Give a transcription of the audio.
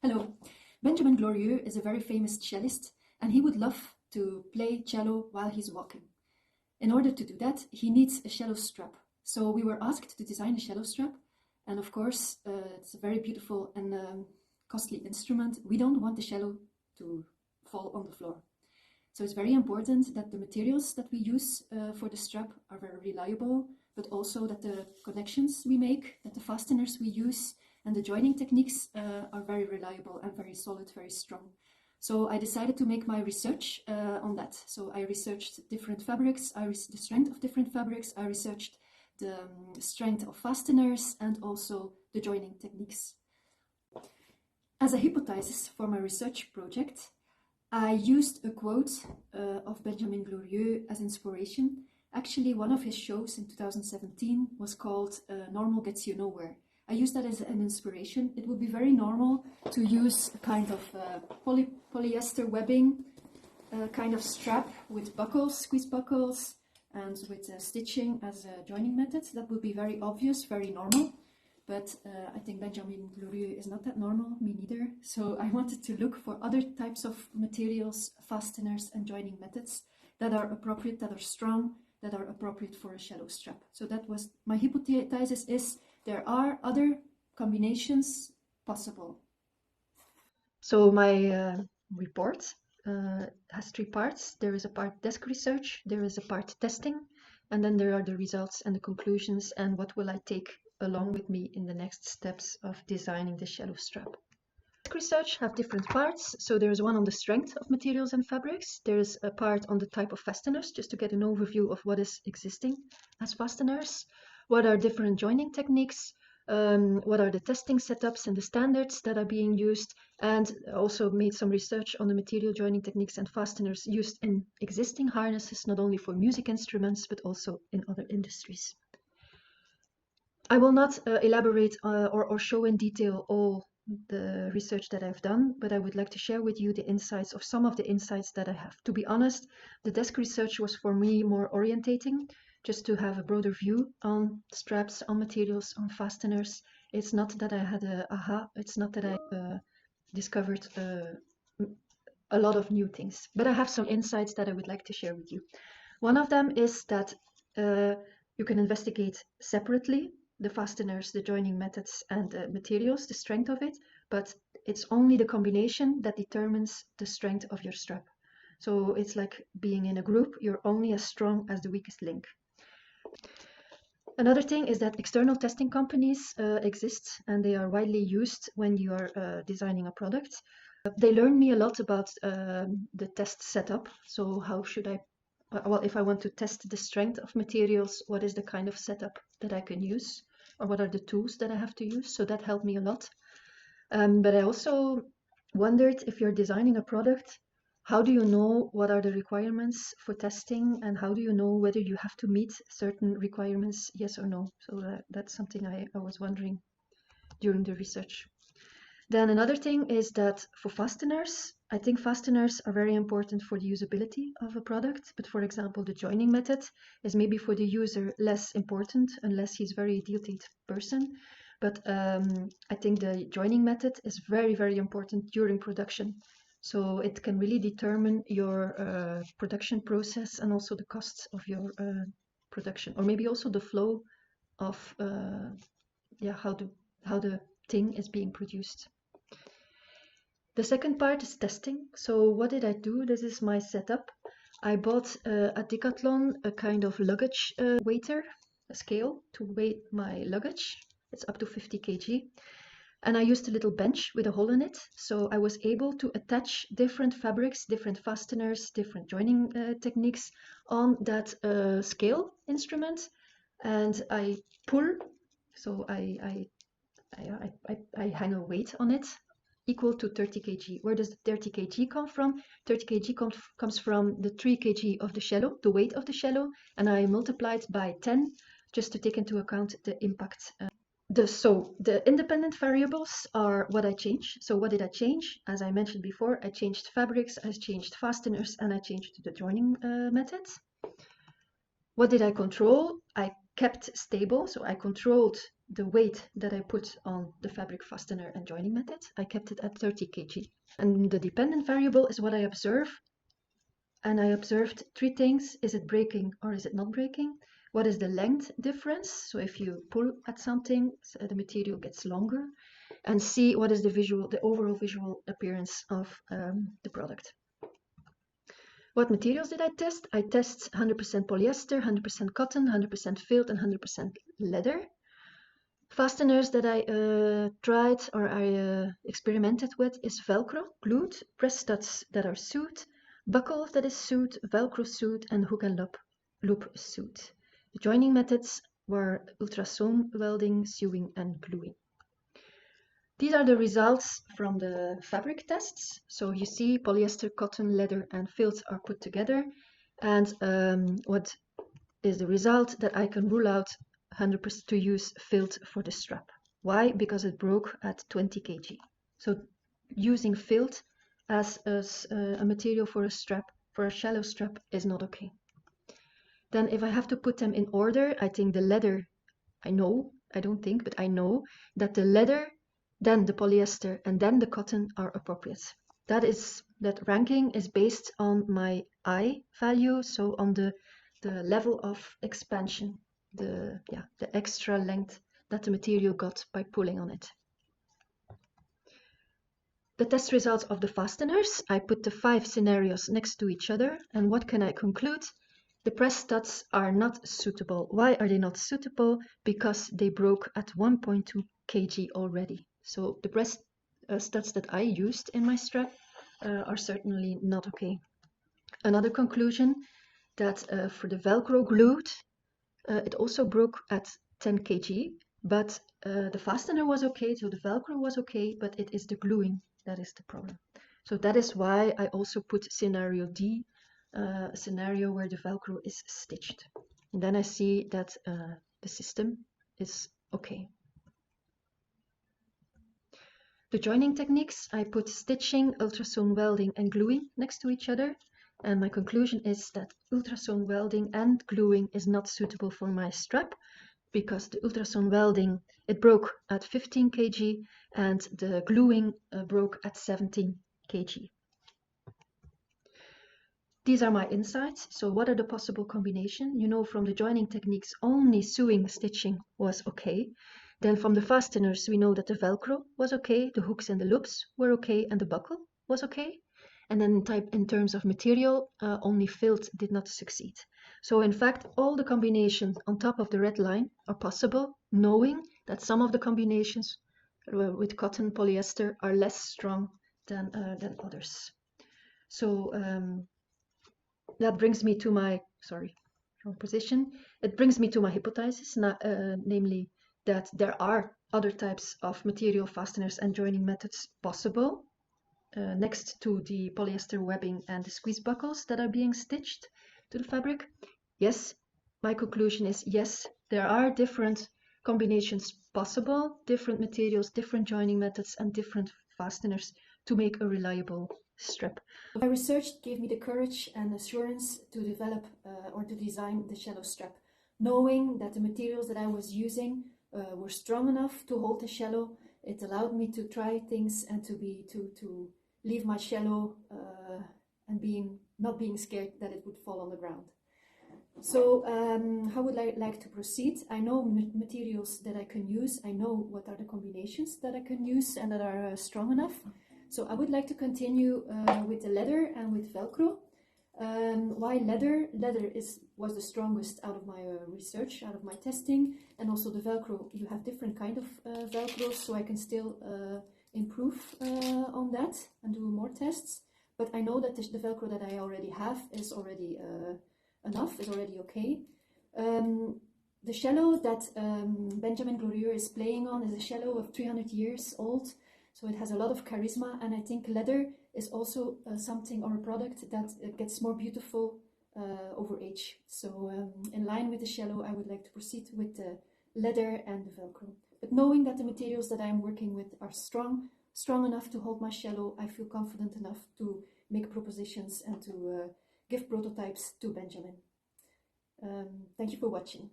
Hello. Benjamin Glorieux is a very famous cellist, and he would love to play cello while he's walking. In order to do that, he needs a cello strap. So we were asked to design a cello strap, and of course, it's a very beautiful and costly instrument. We don't want the cello to fall on the floor. So it's very important that the materials that we use for the strap are very reliable, but also that the connections we make, that the fasteners we use, and the joining techniques are very reliable and very solid, very strong. So I decided to make my research on that. So I researched different fabrics, the strength of different fabrics, I researched the strength of fasteners, and also the joining techniques. As a hypothesis for my research project, I used a quote of Benjamin Glorieux as inspiration. Actually, one of his shows in 2017 was called Normal Gets You Nowhere. I used that as an inspiration. It would be very normal to use a kind of polyester webbing kind of strap with buckles, squeeze buckles, and with stitching as a joining method. That would be very obvious, very normal. But I think Benjamin Glorieux is not that normal, me neither. So I wanted to look for other types of materials, fasteners, and joining methods that are appropriate, that are strong, that are appropriate for a cello strap. So that was my hypothesis: is there are other combinations possible. So my report has three parts. There is a part desk research, there is a part testing, and then there are the results and the conclusions and what will I take along with me in the next steps of designing the cello strap. Desk research have different parts. So there's one on the strength of materials and fabrics. There's a part on the type of fasteners, just to get an overview of what is existing as fasteners. What are different joining techniques? What are the testing setups and the standards that are being used, and also made some research on the material joining techniques and fasteners used in existing harnesses, not only for music instruments, but also in other industries. I will not elaborate or show in detail all the research that I've done, but I would like to share with you the insights of some of the insights that I have. To be honest, the desk research was for me more orientating, just to have a broader view on straps, on materials, on fasteners. It's not that I had a aha, it's not that I discovered a lot of new things, but I have some insights that I would like to share with you. One of them is that you can investigate separately the fasteners, the joining methods, and the materials, the strength of it, but it's only the combination that determines the strength of your strap. So it's like being in a group, you're only as strong as the weakest link. Another thing is that external testing companies exist, and they are widely used when you are designing a product. They learned me a lot about the test setup. So how should I, well, if I want to test the strength of materials, what is the kind of setup that I can use, or what are the tools that I have to use? So that helped me a lot. But I also wondered, if you're designing a product, how do you know what are the requirements for testing, and how do you know whether you have to meet certain requirements, yes or no? So that's something I was wondering during the research. Then another thing is that for fasteners, I think fasteners are very important for the usability of a product. But for example, the joining method is maybe for the user less important unless he's a very detailed person. But I think the joining method is very, very important during production. So it can really determine your production process and also the costs of your production, or maybe also the flow of how the thing is being produced. The second part is testing. So what did I do? This is my setup. I bought at Decathlon a kind of luggage weighter, a scale to weigh my luggage. It's up to 50 kg. And I used a little bench with a hole in it. So I was able to attach different fabrics, different fasteners, different joining techniques on that scale instrument. And I pull, so I hang a weight on it equal to 30 kg. Where does the 30 kg come from? 30 kg comes from the 3 kg of the cello, the weight of the cello, and I multiplied by 10 just to take into account the impact. So the independent variables are what I changed. So what did I change? As I mentioned before, I changed fabrics, I changed fasteners, and I changed the joining methods. What did I control? I kept stable, so I controlled the weight that I put on the fabric fastener and joining method. I kept it at 30 kg. And the dependent variable is what I observe. And I observed three things. Is it breaking or is it not breaking? What is the length difference? So if you pull at something, the material gets longer. And see what is the overall visual appearance of the product. What materials did I test? I test 100% polyester, 100% cotton, 100% felt, and 100% leather. Fasteners that I tried or I experimented with is Velcro, glued, press studs that are sewed, buckle that is sewed, Velcro sewed, and hook and loop sewed. The joining methods were ultrasound welding, sewing, and gluing. These are the results from the fabric tests. So you see polyester, cotton, leather, and felt are put together. And what is the result? That I can rule out 100% to use felt for the strap. Why? Because it broke at 20 kg. So using felt as a material for a strap, for a shallow strap, is not okay. Then if I have to put them in order, I think the leather, I know that the leather, then the polyester, and then the cotton are appropriate. That ranking is based on my I value, so on the level of expansion, the extra length that the material got by pulling on it. The test results of the fasteners, I put the 5 scenarios next to each other, and what can I conclude? The press studs are not suitable. Why are they not suitable? Because they broke at 1.2 kg already. So the press studs that I used in my strap are certainly not okay. Another conclusion, that for the Velcro glued, it also broke at 10 kg, but the fastener was okay, so the Velcro was okay, but it is the gluing that is the problem. So that is why I also put scenario D, a scenario where the Velcro is stitched. And then I see that the system is okay. The joining techniques, I put stitching, ultrasound welding, and gluing next to each other. And my conclusion is that ultrasound welding and gluing is not suitable for my strap, because the ultrasound welding, it broke at 15 kg, and the gluing broke at 17 kg. These are my insights. So what are the possible combinations? You know, from the joining techniques, only sewing, stitching was okay. Then from the fasteners, we know that the Velcro was okay, the hooks and the loops were okay, and the buckle was okay. And then in terms of material, only felt did not succeed. So in fact, all the combinations on top of the red line are possible, knowing that some of the combinations with cotton polyester are less strong than others. So that brings me to my, wrong position. It brings me to my hypothesis, namely that there are other types of material fasteners and joining methods possible, next to the polyester webbing and the squeeze buckles that are being stitched to the fabric. Yes, my conclusion is yes, there are different combinations possible, different materials, different joining methods, and different fasteners to make a reliable strap. My research gave me the courage and assurance to develop or to design the shallow strap, knowing that the materials that I was using were strong enough to hold the shallow. It allowed me to try things and to leave my shallow and not being scared that it would fall on the ground. So how would I like to proceed? I know materials that I can use. I know what are the combinations that I can use and that are strong enough. So I would like to continue with the leather and with Velcro. Why leather? Leather was the strongest out of my research, out of my testing, and also the Velcro. You have different kind of Velcros, so I can still improve on that and do more tests. But I know that the Velcro that I already have is already enough, is already okay. The shallow that Benjamin Glorieux is playing on is a shallow of 300 years old. So it has a lot of charisma, and I think leather is also something or a product that gets more beautiful over age. So in line with the shallow, I would like to proceed with the leather and the Velcro. But knowing that the materials that I'm working with are strong enough to hold my shallow, I feel confident enough to make propositions and to give prototypes to Benjamin. Thank you for watching.